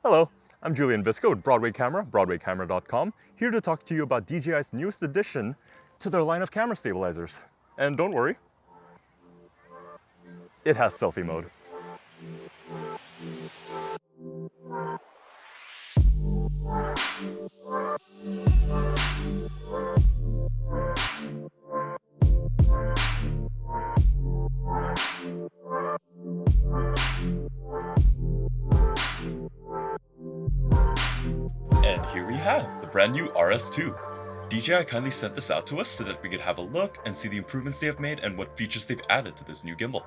Hello, I'm Jullian with Broadway Camera, BroadwayCamera.com, here to talk to you about DJI's newest addition to their line of camera stabilizers. And don't worry, it has selfie mode. And here we have the brand new RS2. DJI kindly sent this out to us so that we could have a look and see the improvements they have made and what features they've added to this new gimbal.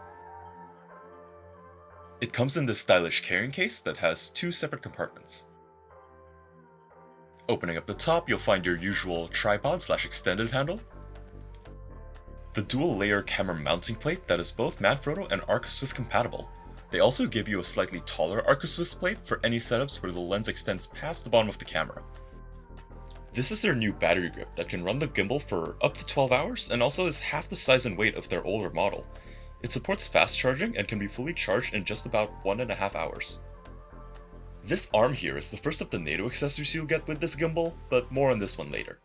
It comes in this stylish carrying case that has two separate compartments. Opening up the top, you'll find your usual tripod/extended handle, the dual layer camera mounting plate that is both Manfrotto and Arca-Swiss compatible. They also give you a slightly taller Arca-Swiss plate for any setups where the lens extends past the bottom of the camera. This is their new battery grip that can run the gimbal for up to 12 hours and also is half the size and weight of their older model. It supports fast charging and can be fully charged in just about 1.5 hours. This arm here is the first of the NATO accessories you'll get with this gimbal, but more on this one later.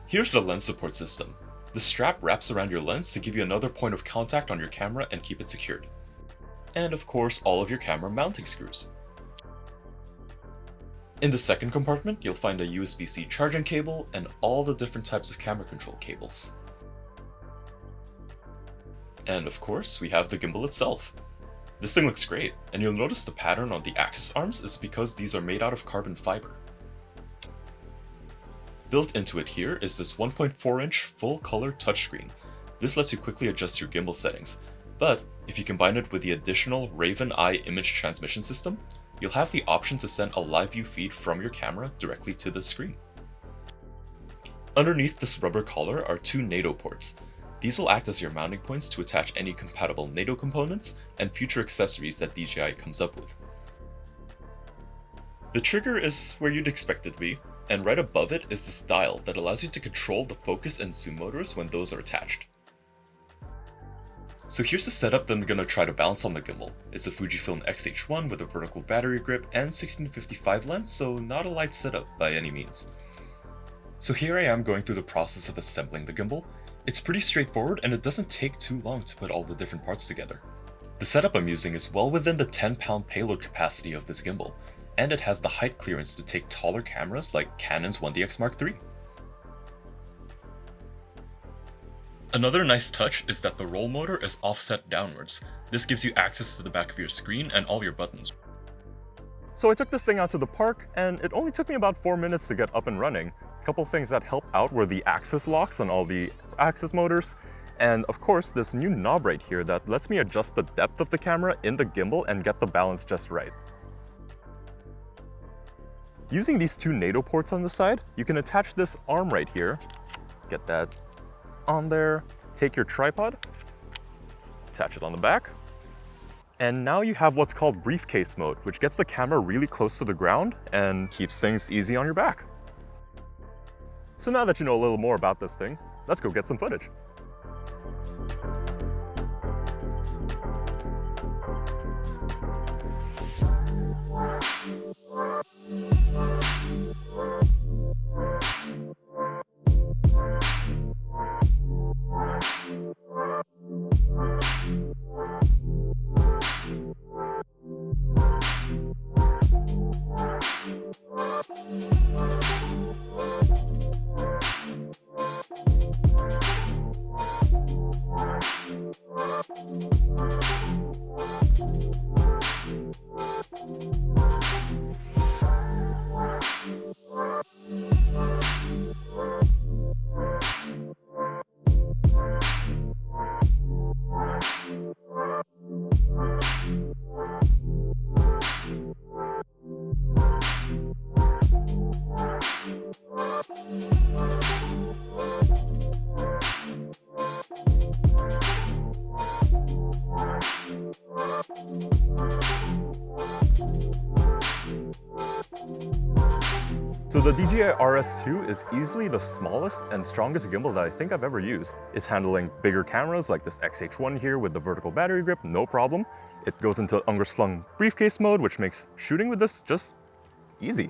Here's the lens support system. The strap wraps around your lens to give you another point of contact on your camera and keep it secured. And of course, all of your camera mounting screws. In the second compartment, you'll find a USB-C charging cable and all the different types of camera control cables. And of course, we have the gimbal itself. This thing looks great, and you'll notice the pattern on the axis arms is because these are made out of carbon fiber. Built into it here is this 1.4-inch full-color touchscreen. This lets you quickly adjust your gimbal settings, but if you combine it with the additional Raven Eye image transmission system, you'll have the option to send a live view feed from your camera directly to the screen. Underneath this rubber collar are two NATO ports. These will act as your mounting points to attach any compatible NATO components and future accessories that DJI comes up with. The trigger is where you'd expect it to be, and right above it is this dial that allows you to control the focus and zoom motors when those are attached. So here's the setup that I'm going to try to balance on the gimbal. It's a Fujifilm X-H1 with a vertical battery grip and 16-55 lens, so not a light setup by any means. So here I am going through the process of assembling the gimbal. It's pretty straightforward and it doesn't take too long to put all the different parts together. The setup I'm using is well within the 10-pound payload capacity of this gimbal, and it has the height clearance to take taller cameras like Canon's 1DX Mark III. Another nice touch is that the roll motor is offset downwards. This gives you access to the back of your screen and all your buttons. So I took this thing out to the park, and it only took me about 4 minutes to get up and running. A couple things that helped out were the axis locks on all the axis motors, and of course this new knob right here that lets me adjust the depth of the camera in the gimbal and get the balance just right. Using these two NATO ports on the side, you can attach this arm right here, get that on there, take your tripod, attach it on the back, and now you have what's called briefcase mode, which gets the camera really close to the ground and keeps things easy on your back. So now that you know a little more about this thing, let's go get some footage. So the DJI RS2 is easily the smallest and strongest gimbal that I think I've ever used. It's handling bigger cameras like this X-H1 here with the vertical battery grip, no problem. It goes into underslung briefcase mode, which makes shooting with this just easy.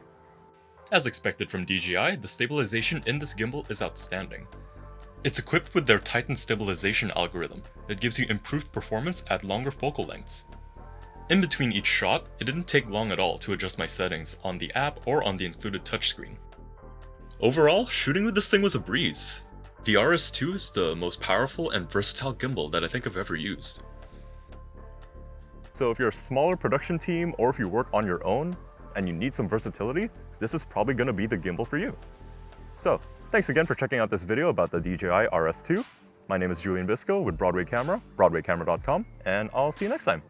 As expected from DJI, the stabilization in this gimbal is outstanding. It's equipped with their Titan stabilization algorithm that gives you improved performance at longer focal lengths. In between each shot, it didn't take long at all to adjust my settings on the app or on the included touchscreen. Overall, shooting with this thing was a breeze. The RS2 is the most powerful and versatile gimbal that I think I've ever used. So if you're a smaller production team or if you work on your own and you need some versatility, this is probably going to be the gimbal for you. So thanks again for checking out this video about the DJI RS2. My name is Jullian with Broadway Camera, broadwaycamera.com, and I'll see you next time.